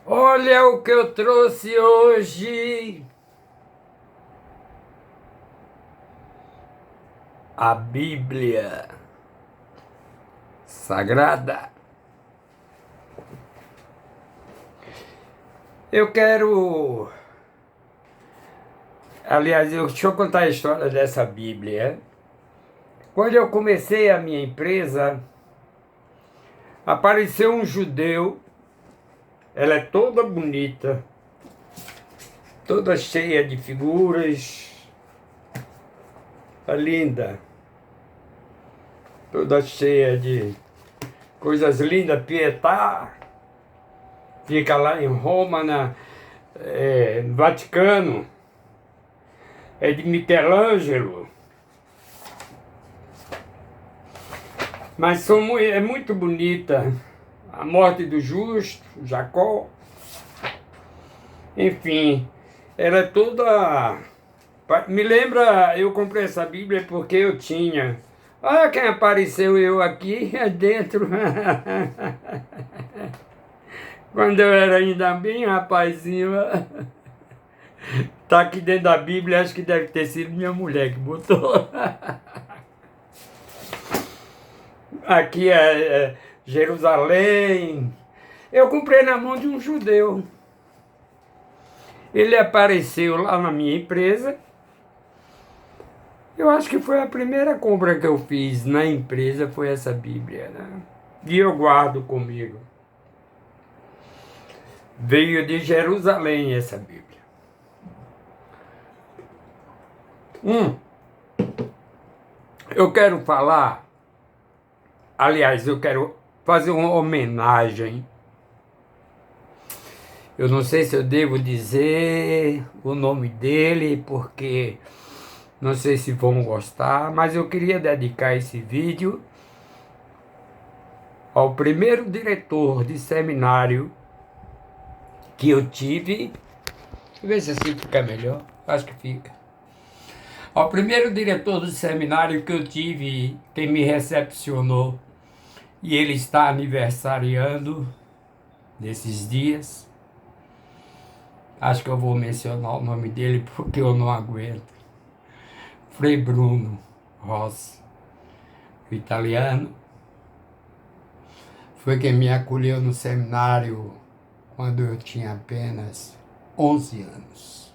Olha o que eu trouxe hoje. A Bíblia Sagrada. Eu quero. Aliás, deixa eu contar a história dessa Bíblia. Quando eu comecei a minha empresa, apareceu um judeu. Ela é toda bonita, toda cheia de figuras. Tá linda. Toda cheia de coisas lindas. Pietà. Fica lá em Roma, no Vaticano. É de Michelangelo. Mas é muito bonita. A morte do justo, Jacó. Enfim, ela é toda... Me lembra, eu comprei essa Bíblia porque eu tinha. Olha quem apareceu eu aqui dentro. Quando eu era ainda bem rapazinho. Tá aqui dentro da Bíblia, acho que deve ter sido minha mulher que botou. Aqui é Jerusalém. Eu comprei na mão de um judeu. Ele apareceu lá na minha empresa. Eu acho que foi a primeira compra que eu fiz na empresa, foi essa Bíblia, né? E eu guardo comigo. Veio de Jerusalém essa Bíblia. Eu quero falar, aliás, eu quero fazer uma homenagem. Eu não sei se eu devo dizer o nome dele, porque não sei se vão gostar, mas eu queria dedicar esse vídeo ao primeiro diretor de seminário que eu tive. Deixa eu ver se assim fica melhor. Acho que fica. Ao primeiro diretor do seminário que eu tive, que me recepcionou, e ele está aniversariando nesses dias. Acho que eu vou mencionar o nome dele porque eu não aguento. Frei Bruno Rossi, o italiano. Foi quem me acolheu no seminário quando eu tinha apenas 11 anos.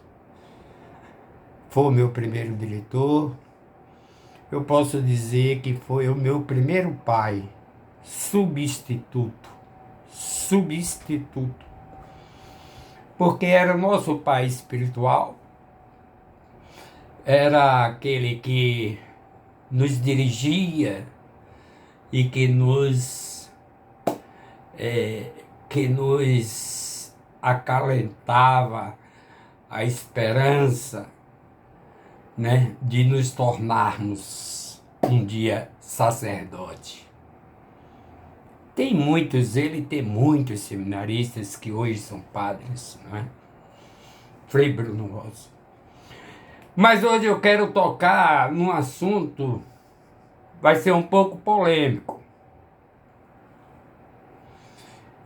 Foi o meu primeiro diretor. Eu posso dizer que foi o meu primeiro pai, substituto. Porque era o nosso pai espiritual. Era aquele que nos dirigia e que nos acalentava a esperança, né, de nos tornarmos um dia sacerdote. Ele tem muitos seminaristas que hoje são padres, não é? Frei Bruno Rossi. Mas hoje eu quero tocar num assunto, vai ser um pouco polêmico.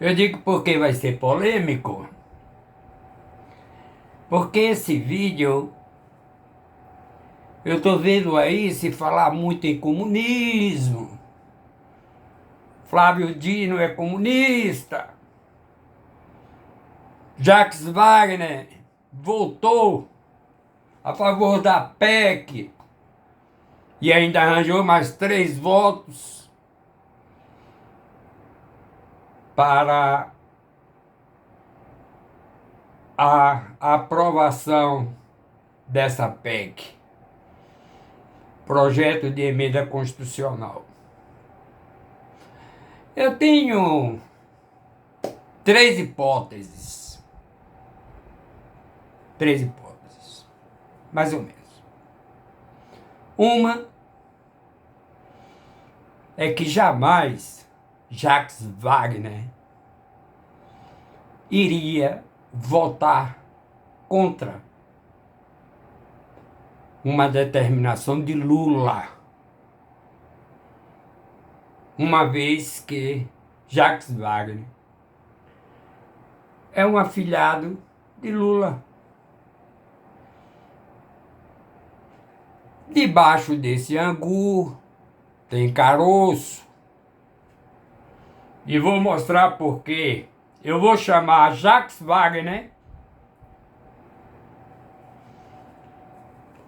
Eu digo porque vai ser polêmico, porque esse vídeo, eu estou vendo aí se falar muito em comunismo. Flávio Dino é comunista. Jacques Wagner voltou a favor da PEC e ainda arranjou mais 3 votos para a aprovação dessa PEC, projeto de emenda constitucional. Eu tenho 3 hipóteses, mais ou menos. Uma é que jamais Jacques Wagner iria votar contra uma determinação de Lula, uma vez que Jacques Wagner é um afilhado de Lula. Debaixo desse angu tem caroço. E vou mostrar por quê. Eu vou chamar Jacques Wagner,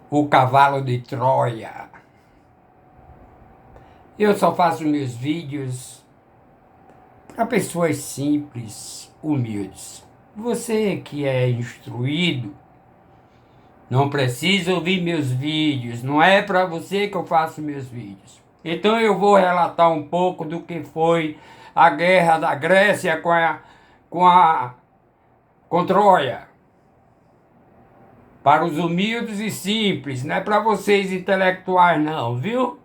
o cavalo de Troia. Eu só faço meus vídeos para pessoas simples, humildes. Você que é instruído, não precisa ouvir meus vídeos, não é para você que eu faço meus vídeos. Então eu vou relatar um pouco do que foi a guerra da Grécia com Troia. Para os humildes e simples, não é para vocês intelectuais não, viu?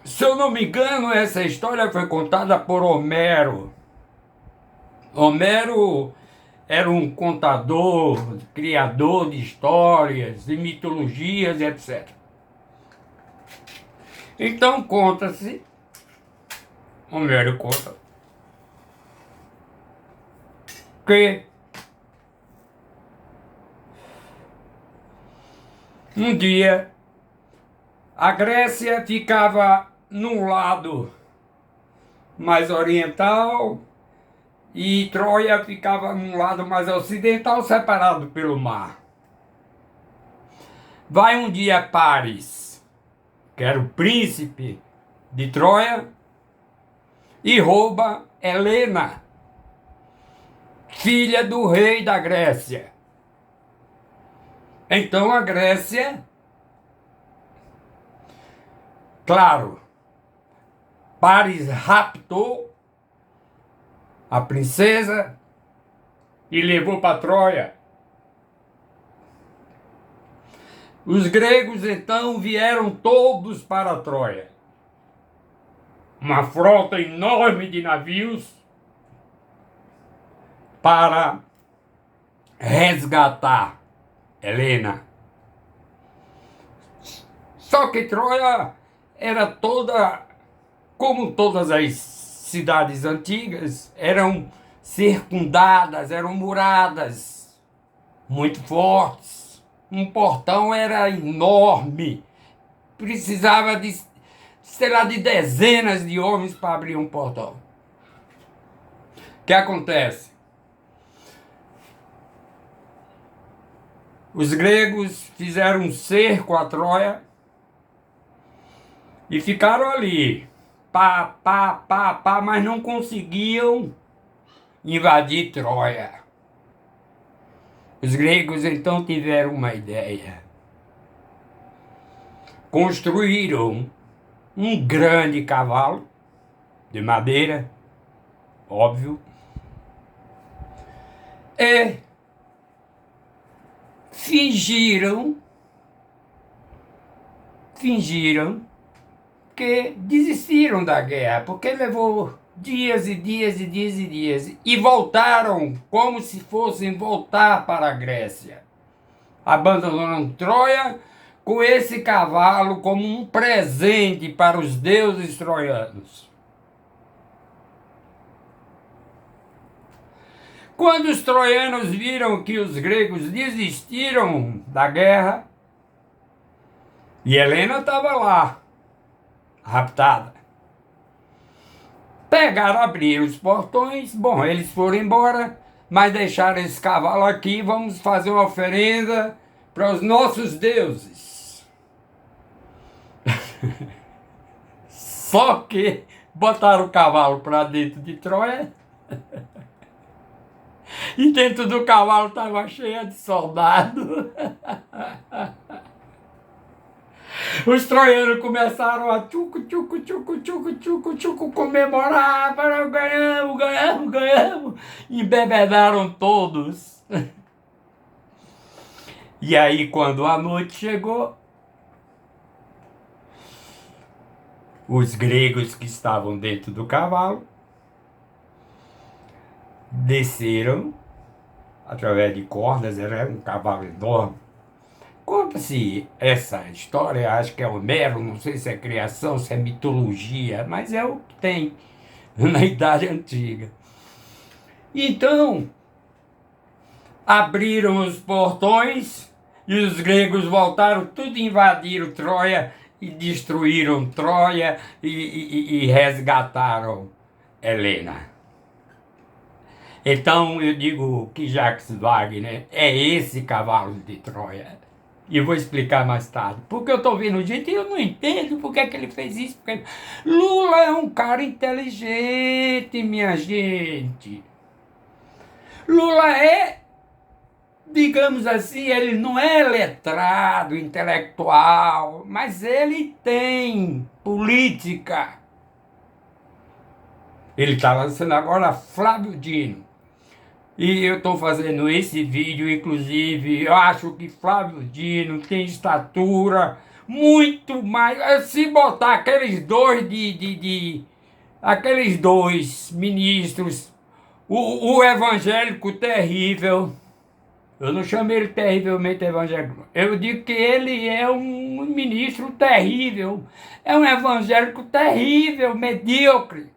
Se eu não me engano, essa história foi contada por Homero. Homero era um contador, criador de histórias, de mitologias, etc. Então conta-se, Homero conta, que um dia a Grécia ficava num lado mais oriental e Troia ficava num lado mais ocidental, separado pelo mar. Vai um dia Paris, que era o príncipe de Troia, e rouba Helena, filha do rei da Grécia. Então a Grécia, claro, Paris raptou a princesa e levou para Troia. Os gregos então vieram todos para Troia. Uma frota enorme de navios para resgatar Helena. Só que Troia era toda, como todas as cidades antigas, eram circundadas, eram muradas, muito fortes. Um portão era enorme, precisava de, sei lá, de dezenas de homens para abrir um portão. O que acontece? Os gregos fizeram um cerco a Troia e ficaram ali, pá, mas não conseguiam invadir Troia. Os gregos então tiveram uma ideia. Construíram um grande cavalo de madeira, óbvio, e fingiram que desistiram da guerra, porque levou dias e dias e dias e dias, e voltaram como se fossem voltar para a Grécia. Abandonaram Troia com esse cavalo como um presente para os deuses troianos. Quando os troianos viram que os gregos desistiram da guerra, e Helena estava lá, raptada, pegaram, abriram os portões, bom, eles foram embora, mas deixaram esse cavalo aqui, vamos fazer uma oferenda para os nossos deuses. Só que botaram o cavalo para dentro de Troia, e dentro do cavalo estava cheio de soldados. Os troianos começaram a comemorar, ganhamos, embebedaram todos. E aí, quando a noite chegou, os gregos que estavam dentro do cavalo desceram através de cordas, era um cavalo enorme. Conta-se essa história, acho que é Homero, não sei se é criação, se é mitologia, mas é o que tem na Idade Antiga. Então, abriram os portões e os gregos voltaram, tudo invadiram Troia e destruíram Troia e resgataram Helena. Então eu digo que Jacques Wagner é esse cavalo de Troia. E eu vou explicar mais tarde. Porque eu estou vendo o jeito e eu não entendo porque é que ele fez isso. Porque Lula é um cara inteligente, minha gente. Lula é, digamos assim, ele não é letrado, intelectual, mas ele tem política. Ele está lançando agora Flávio Dino. E eu estou fazendo esse vídeo, inclusive, eu acho que Flávio Dino tem estatura muito mais. Se botar aqueles dois aqueles dois ministros, o evangélico terrível, eu não chamo ele terrivelmente evangélico, eu digo que ele é um ministro terrível, é um evangélico terrível, medíocre.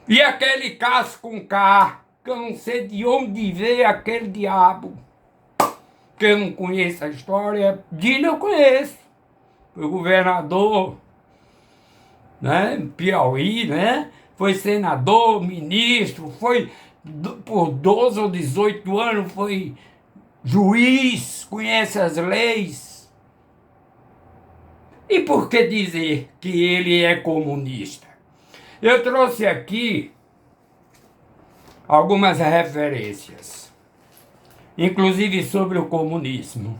E aquele Cássio com K, que eu não sei de onde veio aquele diabo, que eu não conheço a história. Dino eu conheço, foi governador, né, Piauí, né, foi senador, ministro, foi por 12 ou 18 anos, foi juiz, conhece as leis. E por que dizer que ele é comunista? Eu trouxe aqui algumas referências, inclusive sobre o comunismo.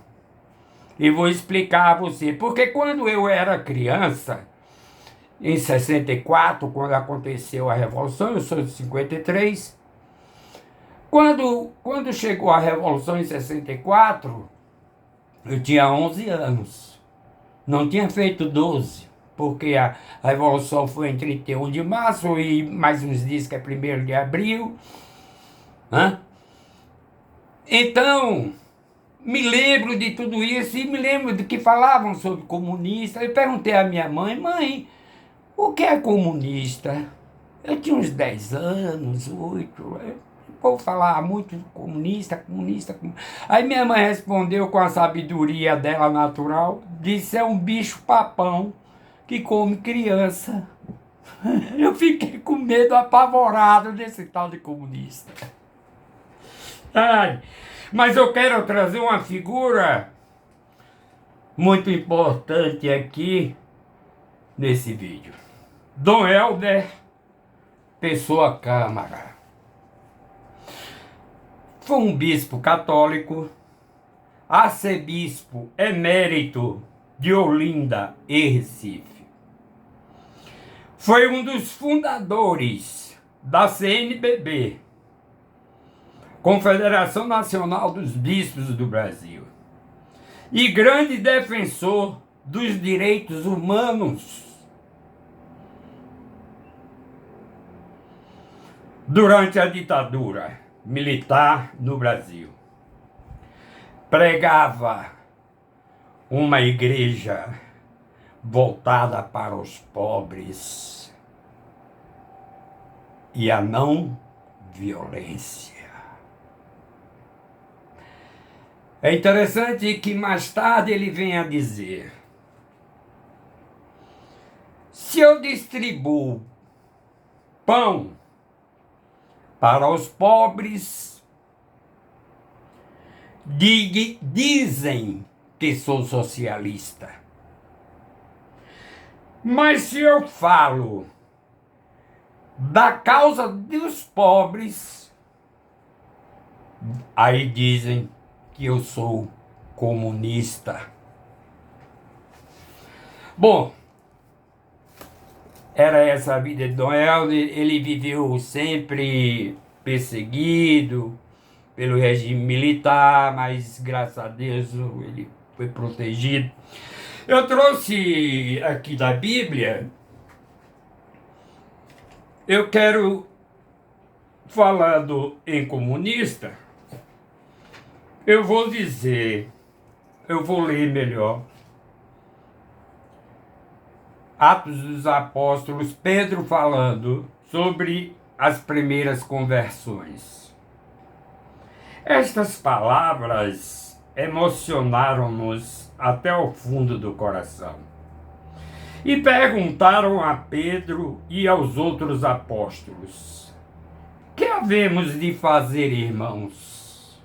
E vou explicar a você, porque quando eu era criança, em 64, quando aconteceu a Revolução, eu sou de 53, quando chegou a Revolução em 64, eu tinha 11 anos, não tinha feito 12. Porque a Revolução foi em 31 de março e mais uns dias que é 1º de abril. Né? Então, me lembro de tudo isso e me lembro de que falavam sobre comunista. Eu perguntei à minha mãe, mãe, o que é comunista? Eu tinha uns 10 anos, 8. O povo falava muito comunista, comunista. Aí minha mãe respondeu com a sabedoria dela natural, disse, é um bicho papão que come criança. Eu fiquei com medo, apavorado desse tal de comunista. Ai, mas eu quero trazer uma figura muito importante aqui nesse vídeo. Dom Helder Pessoa Câmara. Foi um bispo católico, arcebispo emérito de Olinda e Recife. Foi um dos fundadores da CNBB, Confederação Nacional dos Bispos do Brasil, e grande defensor dos direitos humanos. Durante a ditadura militar no Brasil, pregava uma igreja voltada para os pobres e a não violência. É interessante que mais tarde ele vem a dizer: se eu distribuo pão para os pobres, dizem que sou socialista. Mas se eu falo da causa dos pobres, aí dizem que eu sou comunista. Bom, era essa a vida de Dom Helder. Ele viveu sempre perseguido pelo regime militar, mas graças a Deus ele foi protegido. Eu trouxe aqui da Bíblia, eu quero, falando em comunista, eu vou dizer, eu vou ler melhor. Atos dos Apóstolos, Pedro falando sobre as primeiras conversões. Estas palavras emocionaram-nos até o fundo do coração. E perguntaram a Pedro e aos outros apóstolos: que havemos de fazer, irmãos?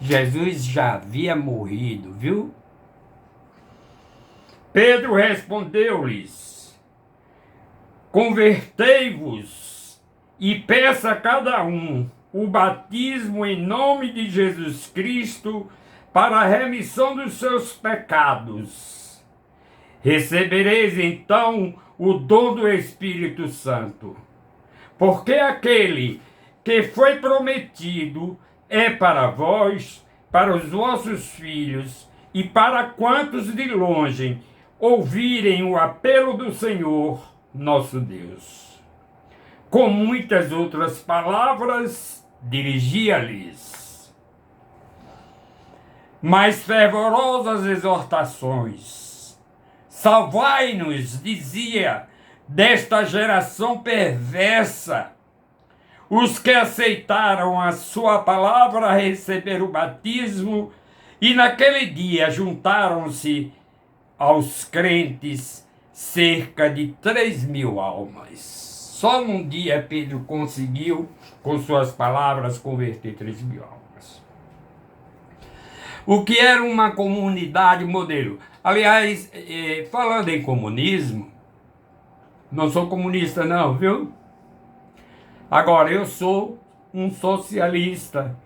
Jesus já havia morrido, viu? Pedro respondeu-lhes: convertei-vos e peça a cada um o batismo em nome de Jesus Cristo para a remissão dos seus pecados. Recebereis então o dom do Espírito Santo, porque aquele que foi prometido é para vós, para os vossos filhos e para quantos de longe ouvirem o apelo do Senhor, nosso Deus. Com muitas outras palavras, dirigia-lhes mais fervorosas exortações. Salvai-nos, dizia, desta geração perversa. Os que aceitaram a sua palavra receberam o batismo, e naquele dia juntaram-se aos crentes cerca de 3.000 almas. Só num dia Pedro conseguiu, com suas palavras, converter 3.000 almas. O que era uma comunidade modelo? Aliás, falando em comunismo, não sou comunista não, viu? Agora, eu sou um socialista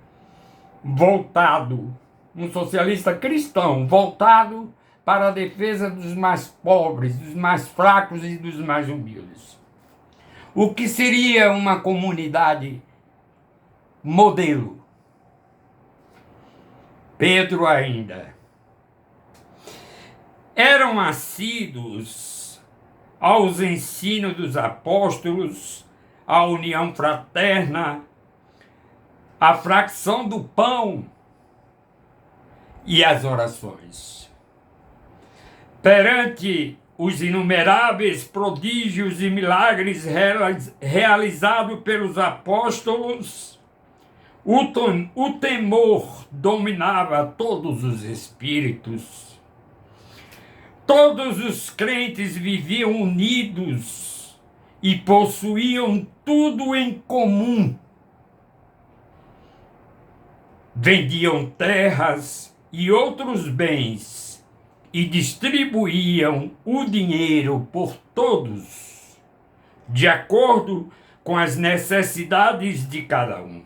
voltado, um socialista cristão voltado para a defesa dos mais pobres, dos mais fracos e dos mais humildes. O que seria uma comunidade modelo? Pedro ainda. Eram assíduos aos ensinos dos apóstolos, à união fraterna, à fração do pão e às orações. Perante os inumeráveis prodígios e milagres realizados pelos apóstolos, o temor dominava todos os espíritos. Todos os crentes viviam unidos e possuíam tudo em comum. Vendiam terras e outros bens e distribuíam o dinheiro por todos, de acordo com as necessidades de cada um.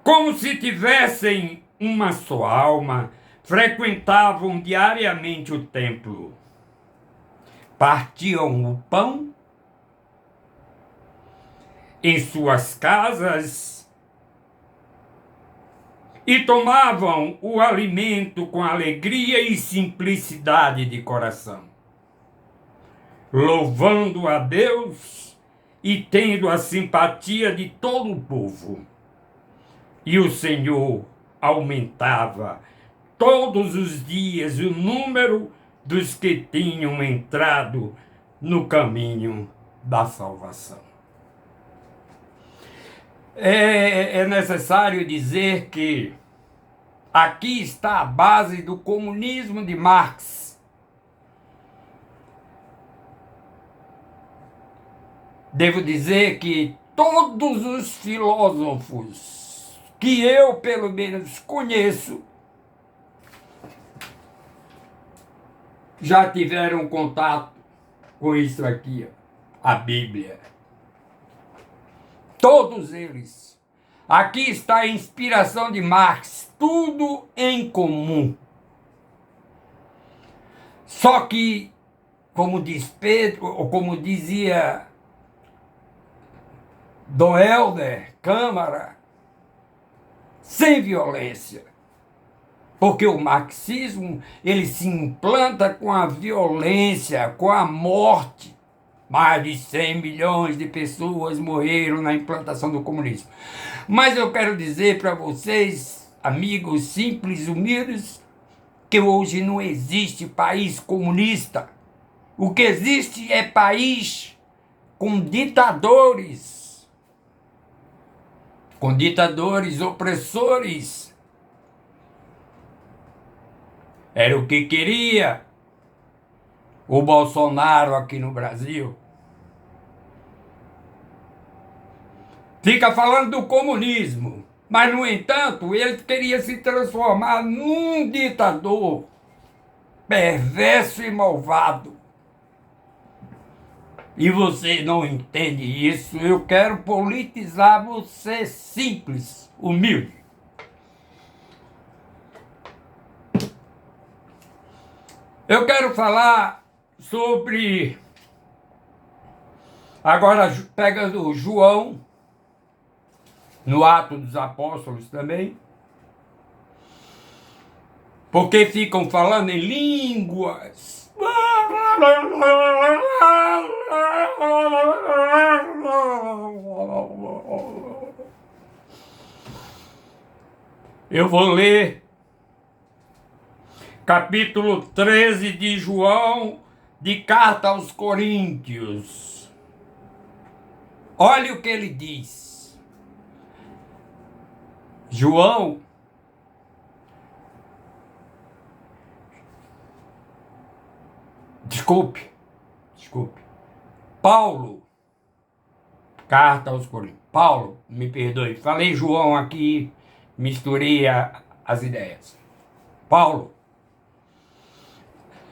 Como se tivessem uma só alma, frequentavam diariamente o templo, partiam o pão em suas casas e tomavam o alimento com alegria e simplicidade de coração, louvando a Deus e tendo a simpatia de todo o povo. E o Senhor aumentava todos os dias o número dos que tinham entrado no caminho da salvação. É necessário dizer que aqui está a base do comunismo de Marx. Devo dizer que todos os filósofos que eu, pelo menos, conheço, já tiveram contato com isso aqui, a Bíblia. Todos eles. Aqui está a inspiração de Marx, tudo em comum. Só que, como diz Pedro, ou como dizia Dom Helder Câmara, sem violência. Porque o marxismo, ele se implanta com a violência, com a morte. Mais de 100 milhões de pessoas morreram na implantação do comunismo. Mas eu quero dizer para vocês, amigos simples, humildes, que hoje não existe país comunista. O que existe é país com ditadores opressores. Era o que queria o Bolsonaro aqui no Brasil. Fica falando do comunismo, mas, no entanto, ele queria se transformar num ditador perverso e malvado. E você não entende isso. Eu quero politizar você simples, humilde. Eu quero falar sobre, agora pegando João, no Atos dos Apóstolos também, porque ficam falando em línguas. Eu vou ler capítulo 13 de João, de carta aos Coríntios. Olha o que ele diz. João, desculpe, Paulo, carta aos Coríntios. Paulo, me perdoe, falei João aqui, misturei as ideias. Paulo.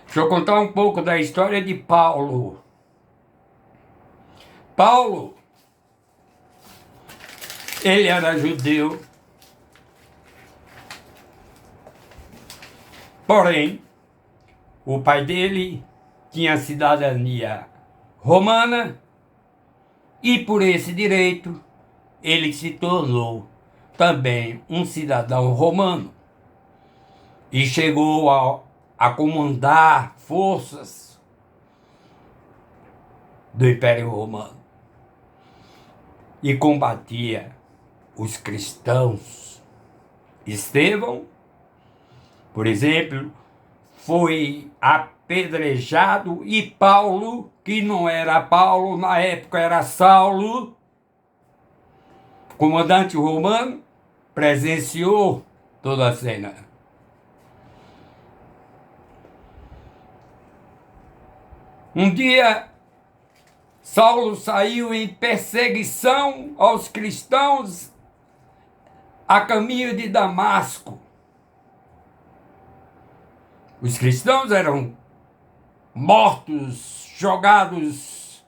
Deixa eu contar um pouco da história de Paulo. Paulo, ele era judeu, porém, o pai dele tinha cidadania romana e, por esse direito, ele se tornou também um cidadão romano e chegou a comandar forças do Império Romano e combatia os cristãos. Estevão, por exemplo, foi apedrejado, e Paulo, que não era Paulo, na época era Saulo, comandante romano, presenciou toda a cena. Um dia, Saulo saiu em perseguição aos cristãos a caminho de Damasco. Os cristãos eram mortos, jogados,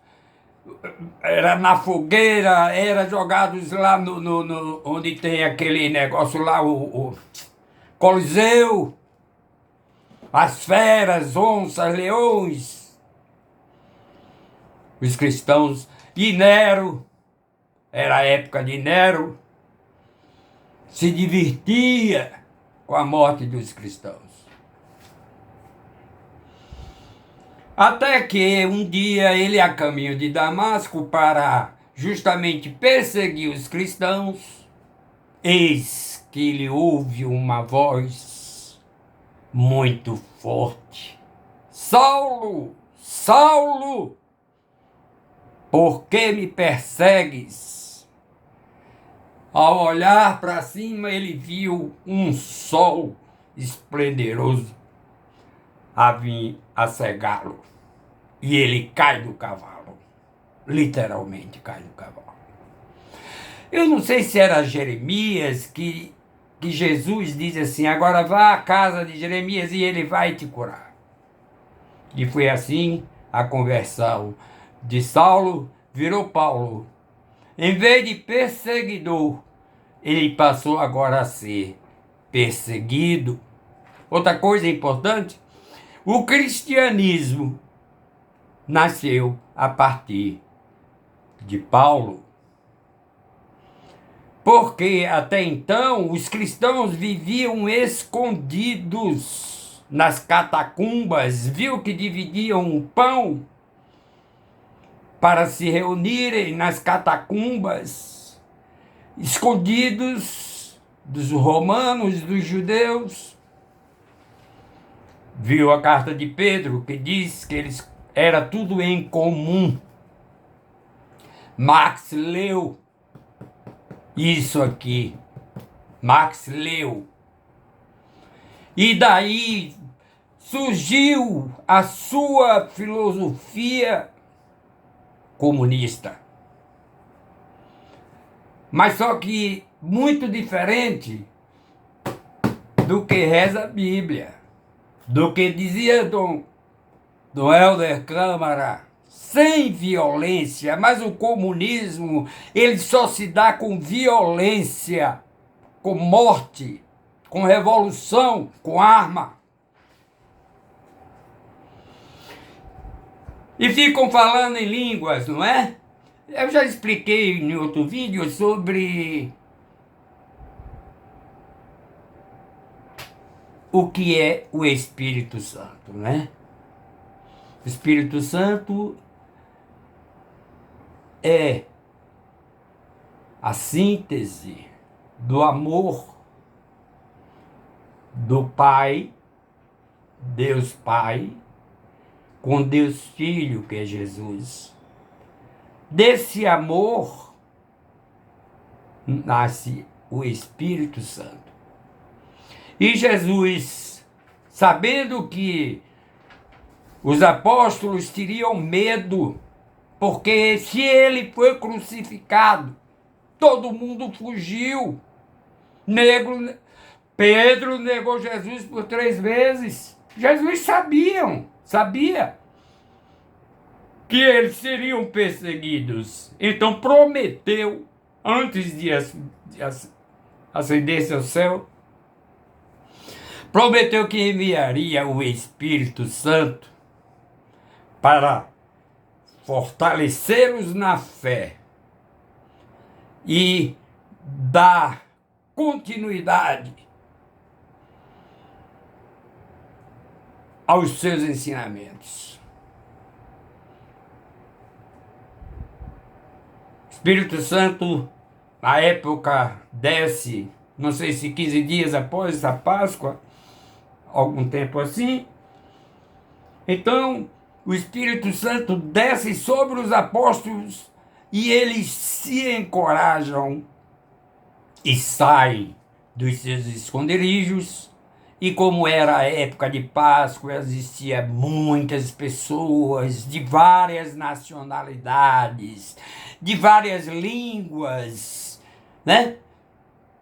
era na fogueira, era jogados lá no onde tem aquele negócio lá, o Coliseu, as feras, onças, leões. Os cristãos, e Nero, era a época de Nero, se divertia com a morte dos cristãos. Até que um dia ele, a caminho de Damasco, para justamente perseguir os cristãos, eis que ele ouve uma voz muito forte: Saulo, Saulo, por que me persegues? Ao olhar para cima, ele viu um sol esplendoroso a vir a cegá-lo. E ele cai do cavalo. Literalmente cai do cavalo. Eu não sei se era Jeremias que Jesus diz assim: agora vá à casa de Jeremias e ele vai te curar. E foi assim a conversão de Saulo, virou Paulo. Em vez de perseguidor, ele passou agora a ser perseguido. Outra coisa importante, o cristianismo nasceu a partir de Paulo. Porque até então os cristãos viviam escondidos nas catacumbas, viu que dividiam o pão para se reunirem nas catacumbas, escondidos dos romanos, dos judeus. Viu a carta de Pedro, que diz que eles era tudo em comum. Marx leu isso aqui. Marx leu. E daí surgiu a sua filosofia comunista. Mas só que muito diferente do que reza a Bíblia, do que dizia Dom Helder Câmara, sem violência. Mas o comunismo, ele só se dá com violência, com morte, com revolução, com arma. E ficam falando em línguas, não é? Eu já expliquei em outro vídeo sobre o que é o Espírito Santo, né? O Espírito Santo é a síntese do amor do Pai, Deus Pai, com Deus Filho, que é Jesus. Desse amor nasce o Espírito Santo. E Jesus, sabendo que os apóstolos teriam medo, porque se ele foi crucificado, todo mundo fugiu. Pedro negou Jesus por 3 vezes. Jesus sabia que eles seriam perseguidos. Então prometeu, antes de ascender ao céu, prometeu que enviaria o Espírito Santo para fortalecê-los na fé e dar continuidade aos seus ensinamentos. Espírito Santo, na época, desce, não sei se 15 dias após a Páscoa, algum tempo assim. Então, o Espírito Santo desce sobre os apóstolos e eles se encorajam e saem dos seus esconderijos. E como era a época de Páscoa, existia muitas pessoas de várias nacionalidades, de várias línguas, né?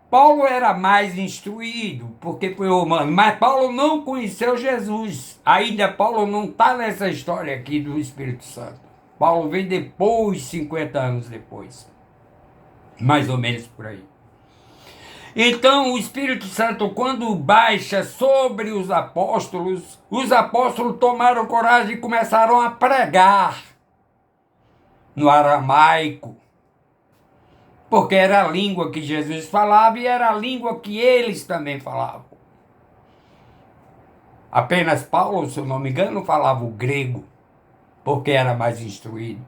Paulo era mais instruído, porque foi romano, mas Paulo não conheceu Jesus. Ainda Paulo não está nessa história aqui do Espírito Santo. Paulo vem depois, 50 anos depois. Mais ou menos por aí. Então, o Espírito Santo, quando baixa sobre os apóstolos tomaram coragem e começaram a pregar no aramaico, porque era a língua que Jesus falava e era a língua que eles também falavam. Apenas Paulo, se eu não me engano, falava o grego, porque era mais instruído.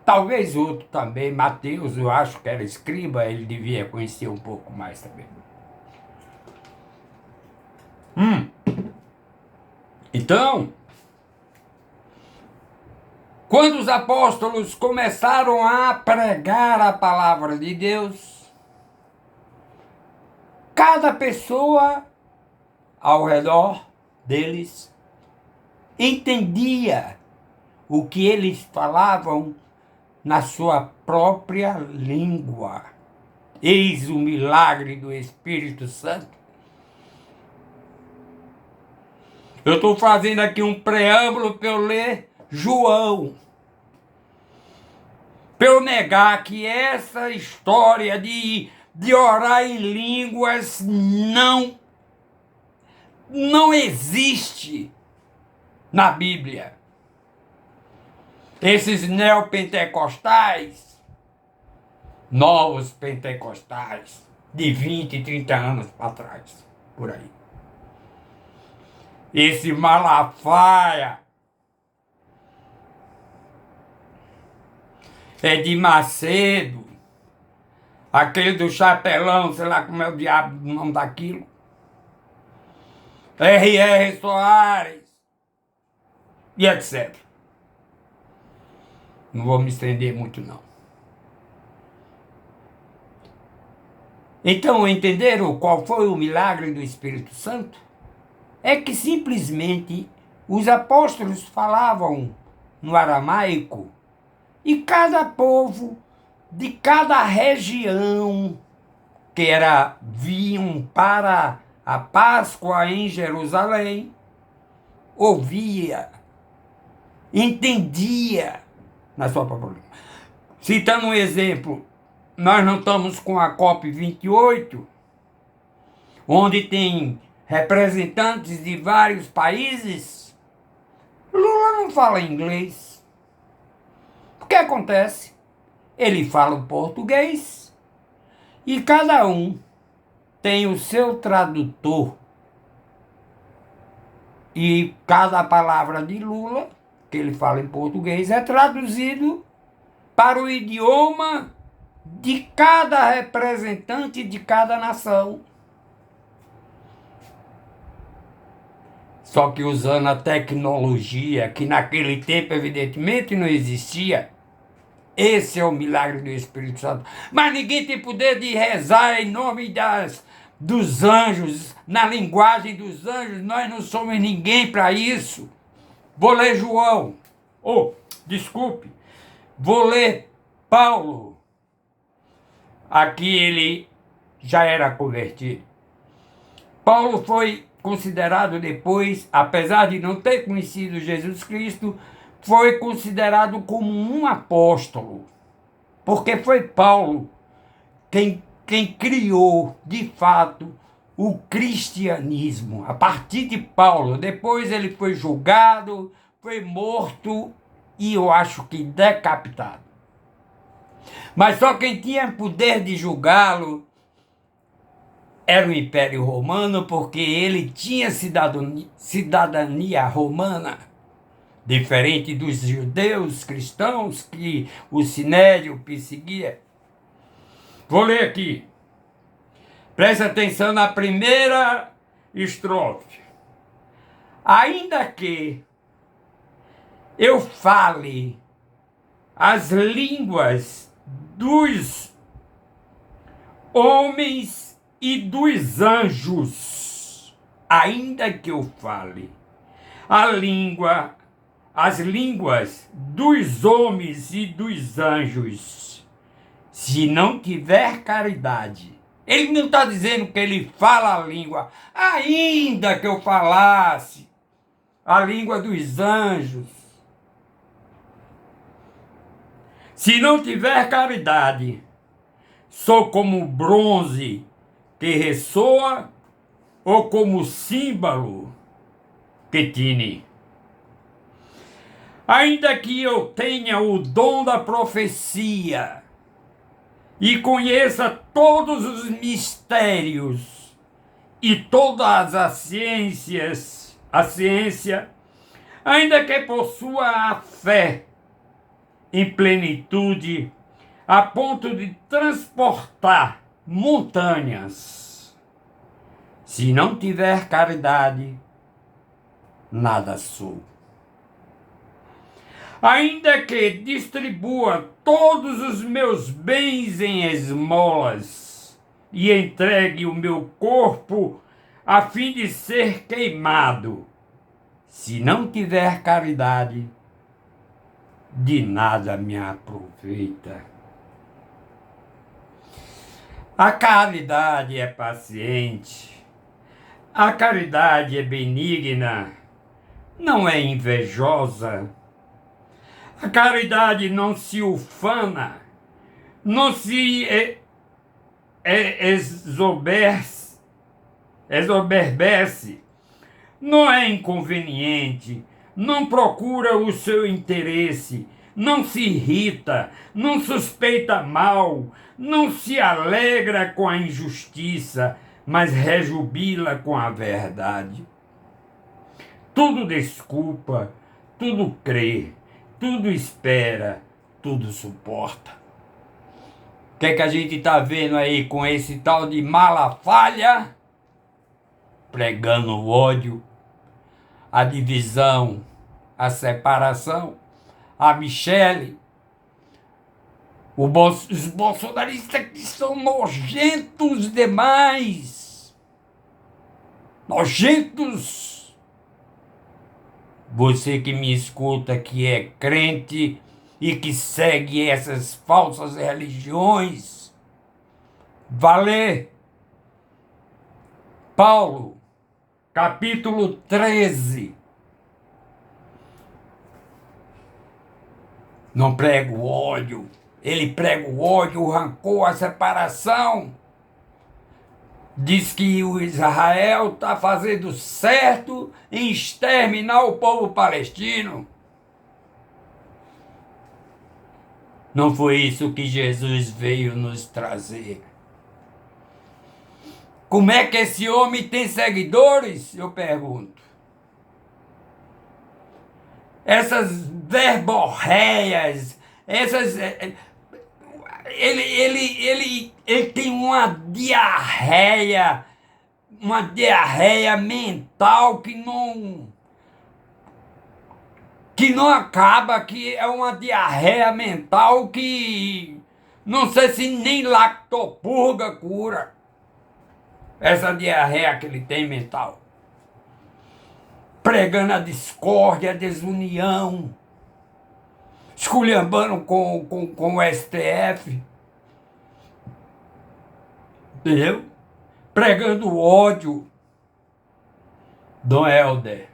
Talvez outro também, Mateus, eu acho que era escriba, ele devia conhecer um pouco mais também. Então, quando os apóstolos começaram a pregar a palavra de Deus, cada pessoa ao redor deles entendia o que eles falavam na sua própria língua. Eis o milagre do Espírito Santo. Eu estou fazendo aqui um preâmbulo para eu ler João, para eu negar que essa história de orar em línguas não existe na Bíblia. Esses neopentecostais, novos pentecostais, de 20, 30 anos para trás, por aí. Esse Malafaia, de Macedo, aquele do chapelão, sei lá como é o diabo o nome daquilo, R.R. Soares, e etc. Não vou me estender muito, não. Então, entenderam qual foi o milagre do Espírito Santo? É que simplesmente os apóstolos falavam no aramaico e cada povo de cada região vinham para a Páscoa em Jerusalém, ouvia, entendia na sua própria língua. Citando um exemplo, nós não estamos com a COP28, onde tem representantes de vários países. Lula não fala inglês. O que acontece? Ele fala o português e cada um tem o seu tradutor. E cada palavra de Lula, que ele fala em português, é traduzido para o idioma de cada representante de cada nação. Só que usando a tecnologia, que naquele tempo evidentemente não existia. Esse é o milagre do Espírito Santo. Mas ninguém tem poder de rezar em nome dos anjos, na linguagem dos anjos. Nós não somos ninguém para isso. Vou ler João. Desculpe. Vou ler Paulo. Aqui ele já era convertido. Paulo foi considerado depois, apesar de não ter conhecido Jesus Cristo, foi considerado como um apóstolo, porque foi Paulo quem criou, de fato, o cristianismo. A partir de Paulo, depois ele foi julgado, foi morto e eu acho que decapitado. Mas só quem tinha poder de julgá-lo era o Império Romano, porque ele tinha cidadania romana. Diferente dos judeus cristãos que o Sinédrio perseguia. Vou ler aqui. Presta atenção na primeira estrofe. Ainda que eu fale as línguas dos homens e dos anjos, ainda que eu fale as línguas dos homens e dos anjos, se não tiver caridade. Ele não está dizendo que ele fala a língua, ainda que eu falasse a língua dos anjos. Se não tiver caridade, sou como bronze que ressoa ou como símbolo que tine. Ainda que eu tenha o dom da profecia e conheça todos os mistérios e todas a ciência, ainda que possua a fé em plenitude, a ponto de transportar montanhas, se não tiver caridade, nada sou. Ainda que distribua todos os meus bens em esmolas e entregue o meu corpo a fim de ser queimado, se não tiver caridade, de nada me aproveita. A caridade é paciente, a caridade é benigna, não é invejosa. A caridade não se ufana, não se exoberbece, não é inconveniente, não procura o seu interesse, não se irrita, não suspeita mal, não se alegra com a injustiça, mas rejubila com a verdade. Tudo desculpa, tudo crê, tudo espera, tudo suporta. O que é que a gente está vendo aí com esse tal de Malafaia? Pregando o ódio, a divisão, a separação. A Michele Os bolsonaristas que são nojentos demais. Nojentos. Você que me escuta, que é crente e que segue essas falsas religiões, vá ler Paulo, capítulo 13. Não prega o ódio. Ele prega o ódio, o rancor, a separação. Diz que o Israel está fazendo certo em exterminar o povo palestino. Não foi isso que Jesus veio nos trazer. Como é que esse homem tem seguidores? Eu pergunto. Essas verborreias, essas... Ele tem uma diarreia mental que não acaba, que é uma diarreia mental que não sei se nem lactopurga cura essa diarreia que ele tem mental. Pregando a discórdia, a desunião, esculhambando com o STF, entendeu? Pregando ódio. Dom Helder,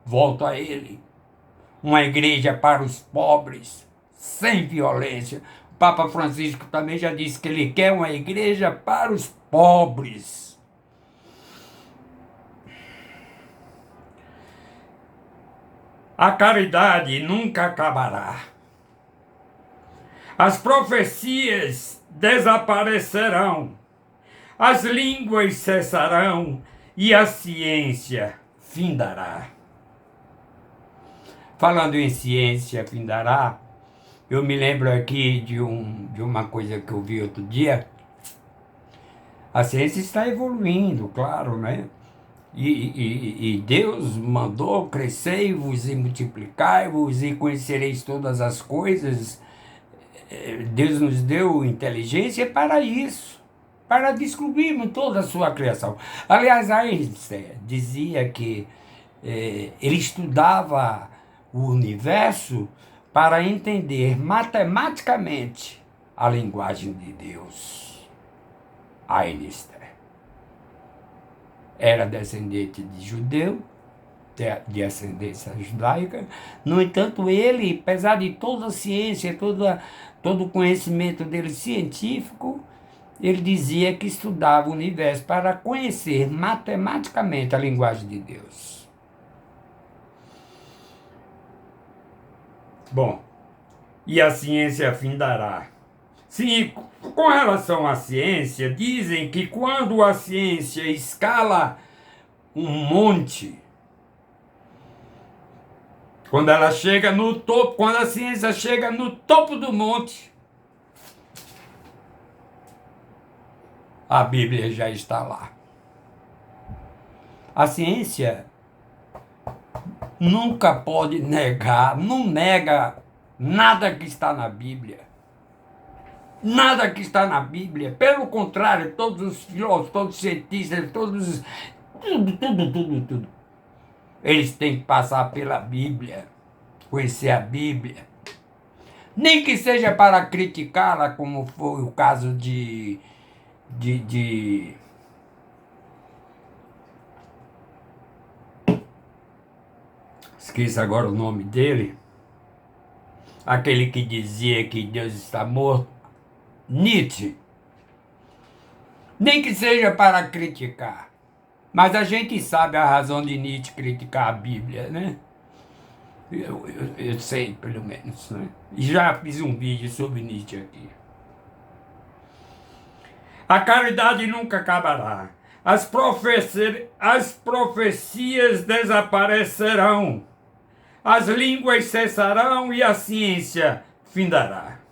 volto a ele. Uma igreja para os pobres, sem violência. O Papa Francisco também já disse que ele quer uma igreja para os pobres. A caridade nunca acabará. As profecias desaparecerão. As línguas cessarão e a ciência findará. Falando em ciência findará, eu me lembro aqui de uma coisa que eu vi outro dia. A ciência está evoluindo, claro, né? E Deus mandou crescei-vos e multiplicai-vos e conhecereis todas as coisas. Deus nos deu inteligência para isso, para descobrirmos toda a sua criação. Aliás, Einstein dizia que ele estudava o universo para entender matematicamente a linguagem de Deus. Einstein era descendente de judeu, de ascendência judaica. No entanto, ele, apesar de toda a ciência, todo o conhecimento dele científico, ele dizia que estudava o universo para conhecer matematicamente a linguagem de Deus. Bom, e a ciência findará. Sim, com relação à ciência, dizem que quando a ciência escala um monte, quando ela chega no topo, quando a ciência chega no topo do monte, a Bíblia já está lá. A ciência nunca pode negar, não nega nada que está na Bíblia. Nada que está na Bíblia. Pelo contrário, todos os filósofos, todos os cientistas, tudo. Eles têm que passar pela Bíblia, conhecer a Bíblia. Nem que seja para criticá-la, como foi o caso de esqueça agora o nome dele. Aquele que dizia que Deus está morto. Nietzsche. Nem que seja para criticar. Mas a gente sabe a razão de Nietzsche criticar a Bíblia, né? Eu sei, pelo menos, né? E já fiz um vídeo sobre Nietzsche aqui. A caridade nunca acabará. As profecias desaparecerão. As línguas cessarão e a ciência findará.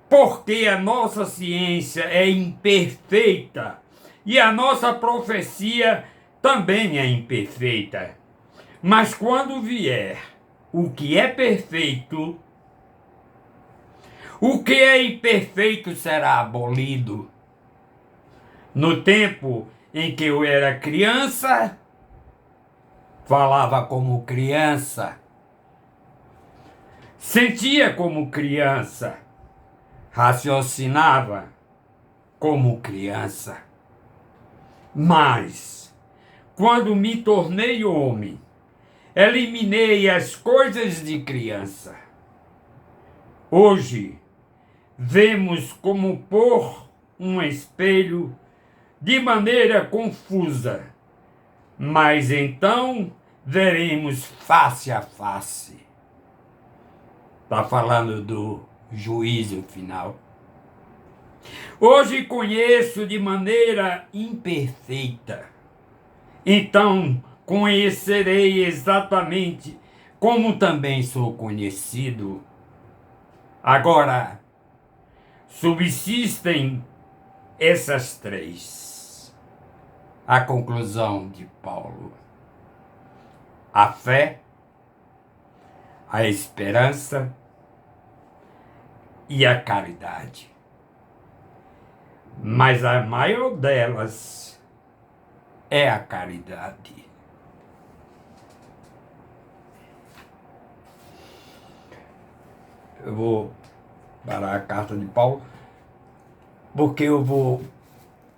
Porque a nossa ciência é imperfeita e a nossa profecia também é imperfeita. Mas quando vier o que é perfeito, O que é imperfeito será abolido. No tempo em que eu era criança, falava como criança, sentia como criança, raciocinava como criança. Mas, quando me tornei homem, eliminei as coisas de criança. Hoje, vemos como por um espelho de maneira confusa, mas então veremos face a face. Está falando do juízo final. Hoje conheço de maneira imperfeita, então conhecerei exatamente como também sou conhecido. Agora, subsistem essas três. A conclusão de Paulo: a fé, a esperança e a caridade. Mas a maior delas é a caridade. Eu vou parar a carta de Paulo, porque eu vou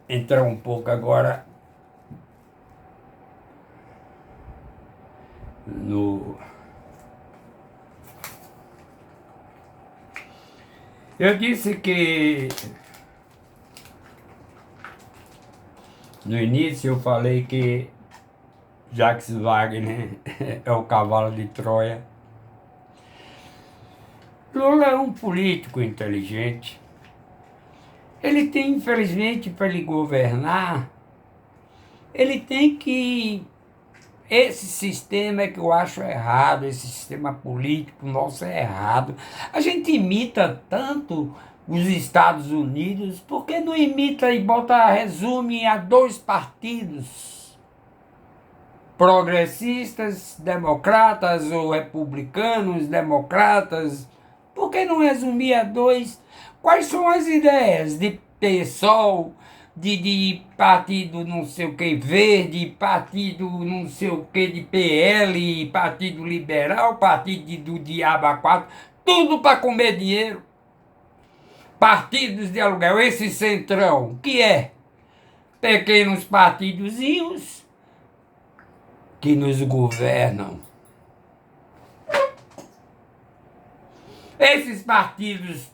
entrar um pouco agora no... Eu disse que no início eu falei que Jacques Wagner é o cavalo de Troia. Lula é um político inteligente. Ele tem, infelizmente, para ele governar, ele tem que... Esse sistema é que eu acho errado, esse sistema político nosso é errado. A gente imita tanto os Estados Unidos, por que não imita e resume a dois partidos? Progressistas, democratas ou republicanos, democratas. Por que não resumir a dois? Quais são as ideias de PSOL, de partido não sei o que verde, partido não sei o que de PL, partido liberal, partido do diabo a quatro, tudo para comer dinheiro. Partidos de aluguel, esse centrão, que é pequenos partidozinhos que nos governam. Esses partidos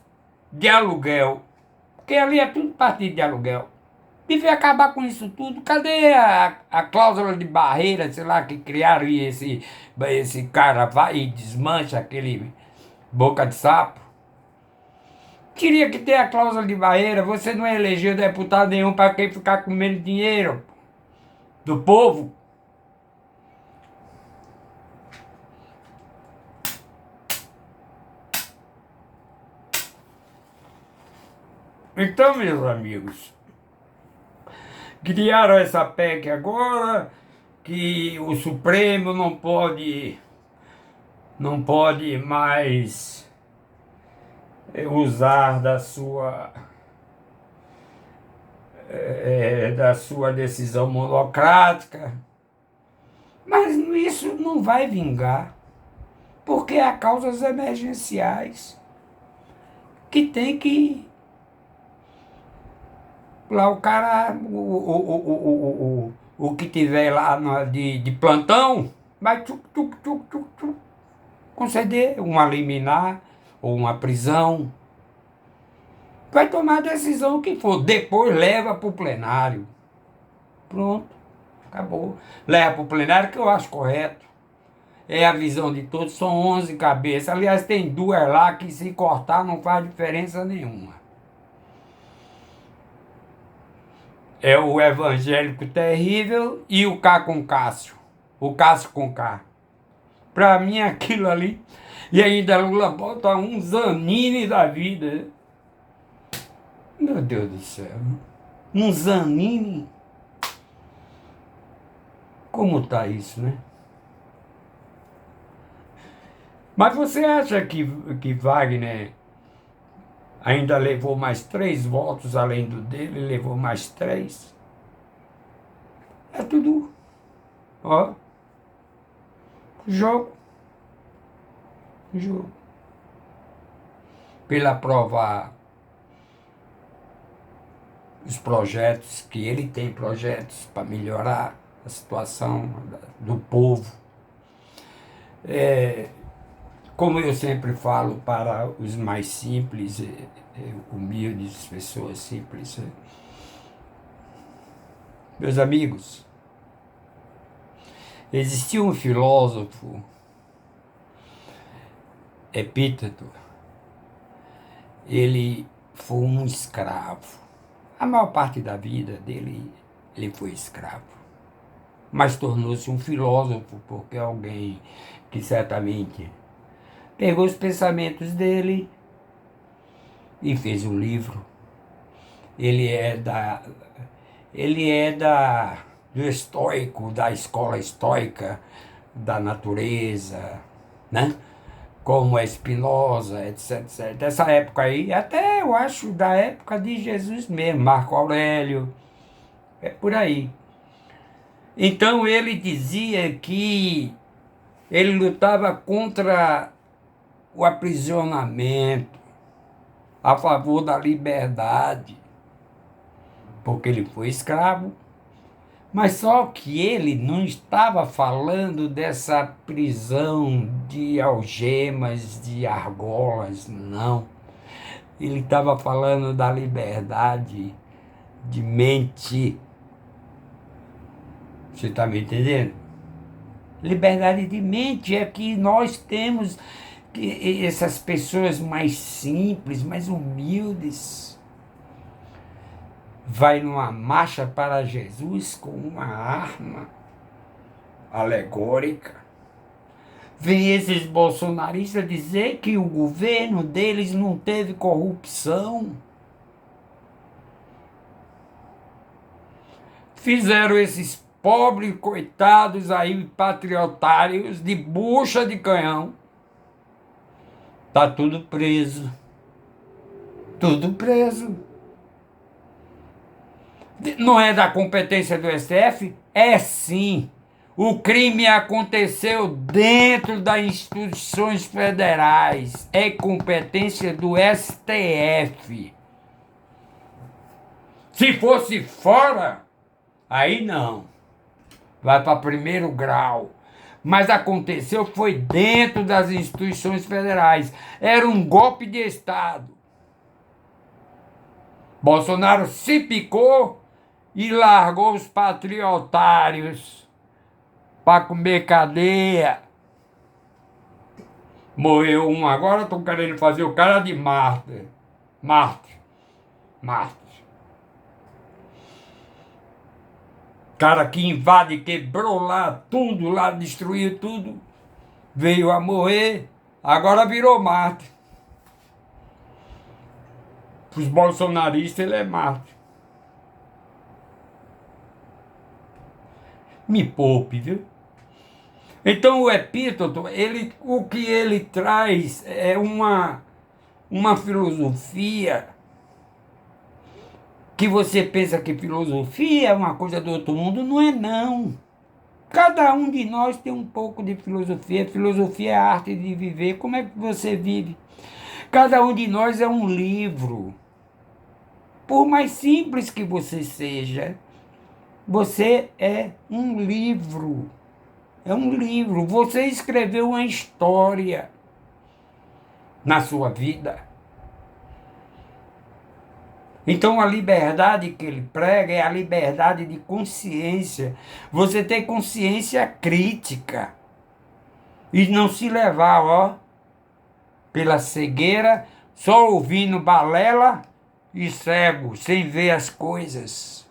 de aluguel, porque ali é tudo partido de aluguel, devia acabar com isso tudo. Cadê a cláusula de barreira, sei lá, que criaram e esse cara vai e desmancha aquele boca de sapo? Queria que tenha a cláusula de barreira. Você não elegeu deputado nenhum para quem ficar comendo dinheiro do povo. Então, meus amigos, criaram essa PEC agora, que o Supremo não pode mais usar da sua decisão monocrática. Mas isso não vai vingar, porque há causas emergenciais que tem que... Lá o cara, o que tiver lá de plantão, vai conceder uma liminar ou uma prisão. Vai tomar a decisão que for. Depois leva para o plenário. Pronto, acabou. Leva para o plenário, que eu acho correto. É a visão de todos, são 11 cabeças. Aliás, tem duas lá que se cortar não faz diferença nenhuma. É o evangélico terrível e o K com Cássio. O Cássio com K. Pra mim aquilo ali. E ainda Lula bota um Zanini da vida. Meu Deus do céu. Um Zanini. Como tá isso, né? Mas você acha que Wagner Ainda levou mais 3 votos além do dele, levou mais 3. É tudo, ó, jogo, jogo. Para ele aprovar os projetos, que ele tem projetos para melhorar a situação do povo. Como eu sempre falo para os mais simples, humildes, pessoas simples, meus amigos, existia um filósofo, Epíteto, ele foi um escravo. A maior parte da vida dele, ele foi escravo. Mas tornou-se um filósofo, porque alguém que certamente pegou os pensamentos dele e fez um livro. Ele é do estoico, da escola estoica, da natureza, né? Como é Spinoza, etc, etc. Dessa época aí, até eu acho da época de Jesus mesmo, Marco Aurélio, é por aí. Então ele dizia que ele lutava contra o aprisionamento, a favor da liberdade, porque ele foi escravo. Mas só que ele não estava falando dessa prisão de algemas, de argolas, não. Ele estava falando da liberdade de mente. Você está me entendendo? Liberdade de mente é que nós temos essas pessoas mais simples, mais humildes. Vai numa marcha para Jesus com uma arma alegórica. Vem esses bolsonaristas dizer que o governo deles não teve corrupção. Fizeram esses pobres coitados aí, patriotários, de bucha de canhão. Tá tudo preso. Tudo preso. Não é da competência do STF? É sim. O crime aconteceu dentro das instituições federais. É competência do STF. Se fosse fora, aí não. Vai para primeiro grau. Mas aconteceu, foi dentro das instituições federais. Era um golpe de Estado. Bolsonaro se picou e largou os patriotários para comer cadeia. Morreu um, agora estão querendo fazer o cara de mártir. Mártir. Cara que invade, quebrou lá tudo, lá destruiu tudo, veio a morrer, agora virou mártir. Para os bolsonaristas ele é mártir. Me poupe, viu? Então o Epíteto, o que ele traz é uma filosofia que você pensa que filosofia é uma coisa do outro mundo, não é não. Cada um de nós tem um pouco de filosofia. Filosofia é a arte de viver. Como é que você vive? Cada um de nós é um livro. Por mais simples que você seja, você é um livro. É um livro. Você escreveu uma história na sua vida. Então a liberdade que ele prega é a liberdade de consciência. Você ter consciência crítica. E não se levar, ó, pela cegueira, só ouvindo balela e cego, sem ver as coisas.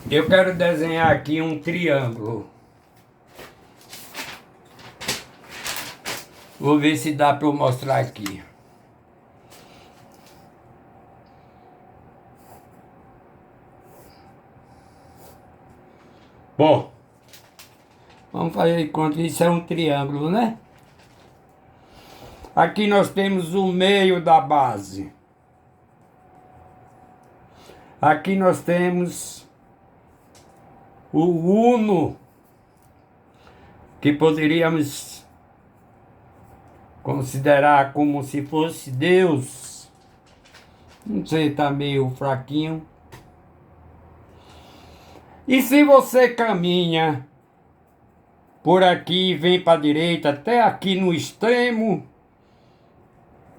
Eu quero desenhar aqui um triângulo. Vou ver se dá para eu mostrar aqui. Bom, vamos fazer enquanto isso é um triângulo, né? Aqui nós temos o meio da base. Aqui nós temos o uno, que poderíamos considerar como se fosse Deus. Não sei, está meio fraquinho. E se você caminha por aqui e vem para a direita, até aqui no extremo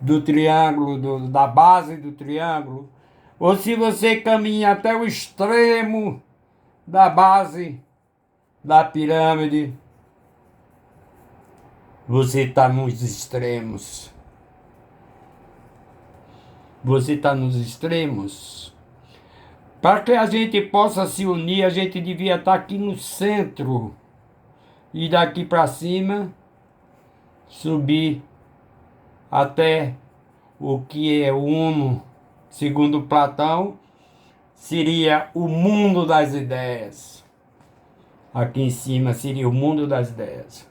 do triângulo, da base do triângulo, ou se você caminha até o extremo da base da pirâmide, você está nos extremos. Você está nos extremos. Para que a gente possa se unir, a gente devia estar aqui no centro. E daqui para cima, subir até o que é o uno, segundo Platão, seria o mundo das ideias. Aqui em cima seria o mundo das ideias.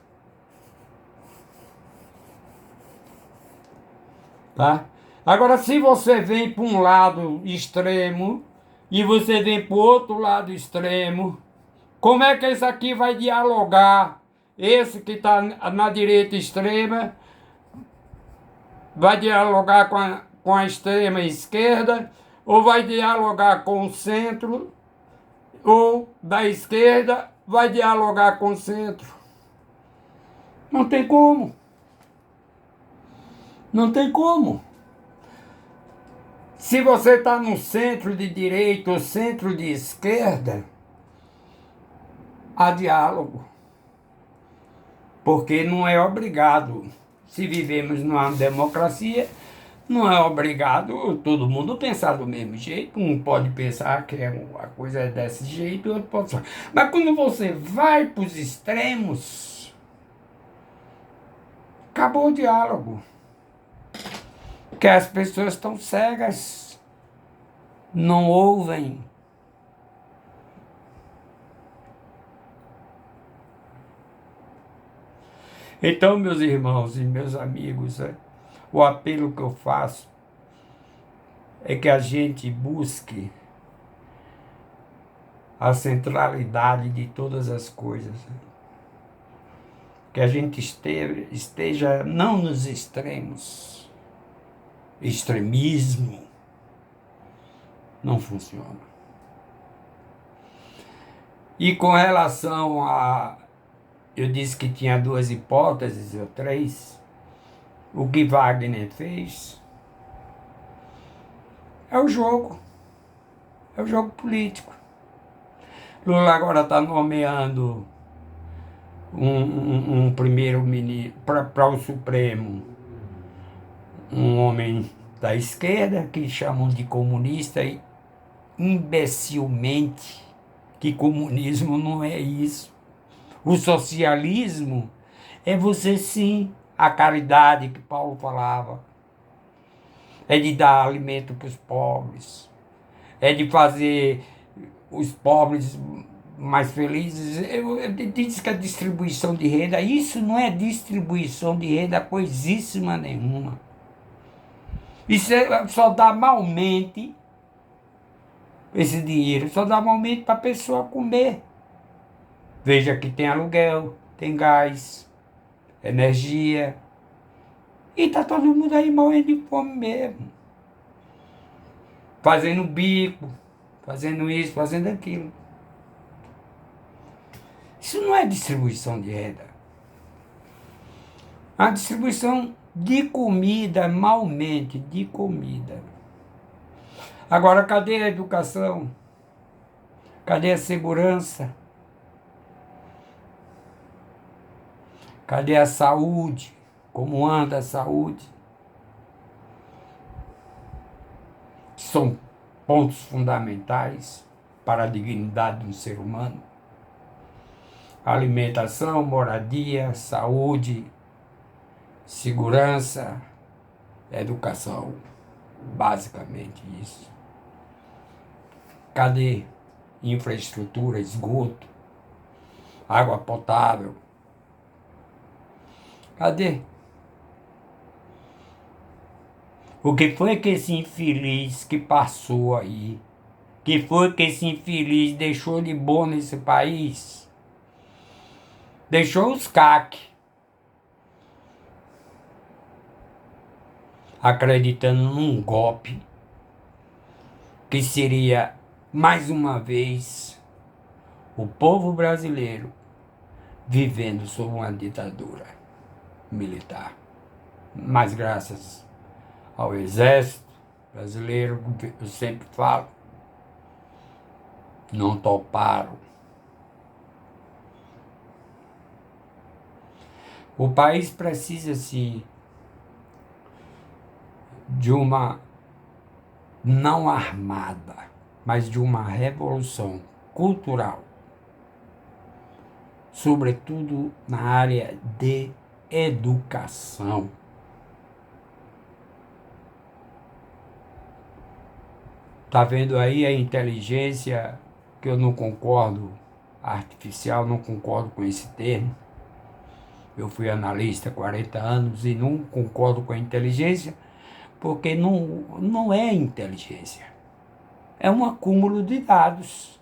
Tá? Agora, se você vem para um lado extremo e você vem para o outro lado extremo, como é que esse aqui vai dialogar? Esse que está na direita extrema vai dialogar com a extrema esquerda, ou vai dialogar com o centro, ou da esquerda vai dialogar com o centro. Não tem como. Não tem como. Se você está no centro de direita ou centro de esquerda, há diálogo. Porque não é obrigado. Se vivemos numa democracia, não é obrigado todo mundo pensar do mesmo jeito. Um pode pensar que a coisa é desse jeito, o outro pode pensar. Mas quando você vai para os extremos, acabou o diálogo. Porque as pessoas estão cegas, não ouvem. Então, meus irmãos e meus amigos, o apelo que eu faço é que a gente busque a centralidade de todas as coisas. Que a gente esteja não nos extremos. Extremismo não funciona. E com relação a... Eu disse que tinha 2 hipóteses, ou 3. O que Wagner fez é o jogo. É o jogo político. Lula agora está nomeando um primeiro-ministro para o Supremo, um homem da esquerda, que chamam de comunista, e imbecilmente que comunismo não é isso. O socialismo é você sim, a caridade que Paulo falava, é de dar alimento para os pobres, é de fazer os pobres mais felizes. Diz que a distribuição de renda, isso não é distribuição de renda coisíssima nenhuma. Isso só dá malmente, esse dinheiro, só dá malmente para a pessoa comer. Veja que tem aluguel, tem gás, energia, e está todo mundo aí morrendo de fome mesmo. Fazendo bico, fazendo isso, fazendo aquilo. Isso não é distribuição de renda. A distribuição de comida, malmente, de comida. Agora, cadê a educação? Cadê a segurança? Cadê a saúde? Como anda a saúde? São pontos fundamentais para a dignidade de um ser humano. Alimentação, moradia, saúde, segurança, educação. Basicamente isso. Cadê infraestrutura, esgoto, água potável? Cadê? O que foi que esse infeliz que passou aí? Que foi que esse infeliz deixou de bom nesse país? Deixou os CAC, acreditando num golpe que seria, mais uma vez, o povo brasileiro vivendo sob uma ditadura militar. Mas graças ao exército brasileiro, eu sempre falo, não toparam. O país precisa-se de uma não armada, mas de uma revolução cultural, sobretudo na área de educação. Tá vendo aí a inteligência, que eu não concordo, artificial, não concordo com esse termo. Eu fui analista há 40 anos e não concordo com a inteligência, porque não é inteligência. É um acúmulo de dados.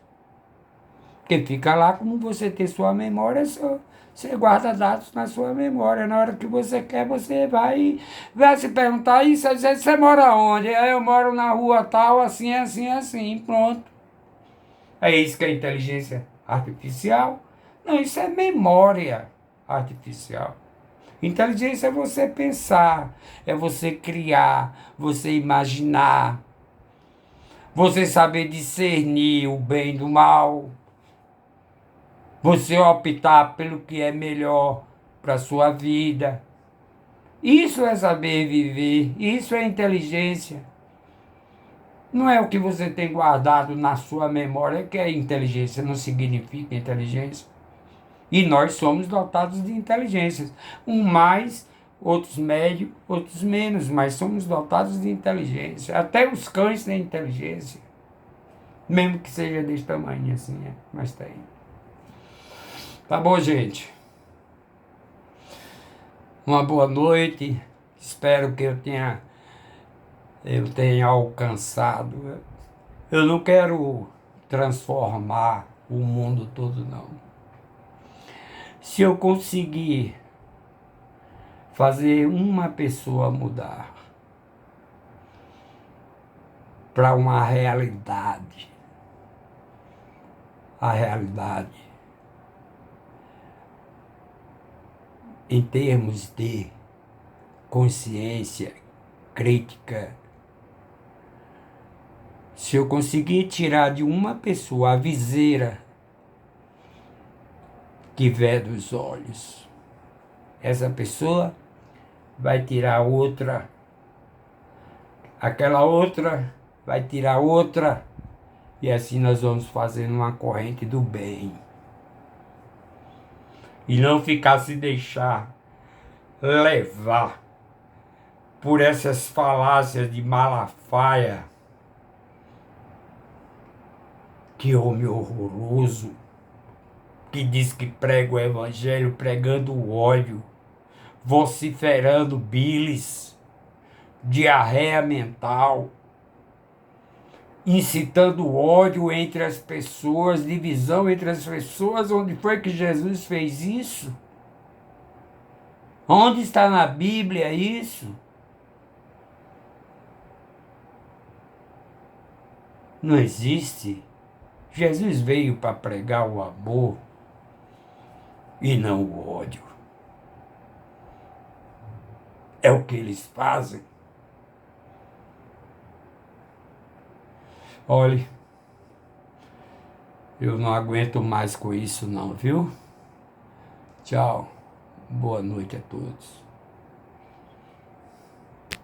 Que fica lá como você tem sua memória, você guarda dados na sua memória. Na hora que você quer, você vai se perguntar, isso, às vezes você mora onde? Eu moro na rua tal, assim, assim, assim, pronto. É isso que é inteligência artificial? Não, isso é memória artificial. Inteligência é você pensar, é você criar, você imaginar, você saber discernir o bem do mal, você optar pelo que é melhor para a sua vida. Isso é saber viver, isso é inteligência. Não é o que você tem guardado na sua memória que é inteligência, não significa inteligência. E nós somos dotados de inteligências. Um mais, outros médio, outros menos, mas somos dotados de inteligência. Até os cães têm inteligência. Mesmo que seja desse tamanho assim, mas tem. Tá bom, gente? Uma boa noite. Espero que eu tenha alcançado. Eu não quero transformar o mundo todo, não. Se eu conseguir fazer uma pessoa mudar para uma realidade, a realidade em termos de consciência crítica, se eu conseguir tirar de uma pessoa a viseira que vê dos olhos, essa pessoa vai tirar outra, aquela outra vai tirar outra, e assim nós vamos fazendo uma corrente do bem. E não ficar se deixar levar por essas falácias de Malafaia. Que homem horroroso, que diz que prega o evangelho pregando o ódio, vociferando bilis, diarreia mental, incitando ódio entre as pessoas, divisão entre as pessoas. Onde foi que Jesus fez isso? Onde está na Bíblia isso? Não existe. Jesus veio para pregar o amor e não o ódio. É o que eles fazem. Olhe, eu não aguento mais com isso não, viu? Tchau. Boa noite a todos.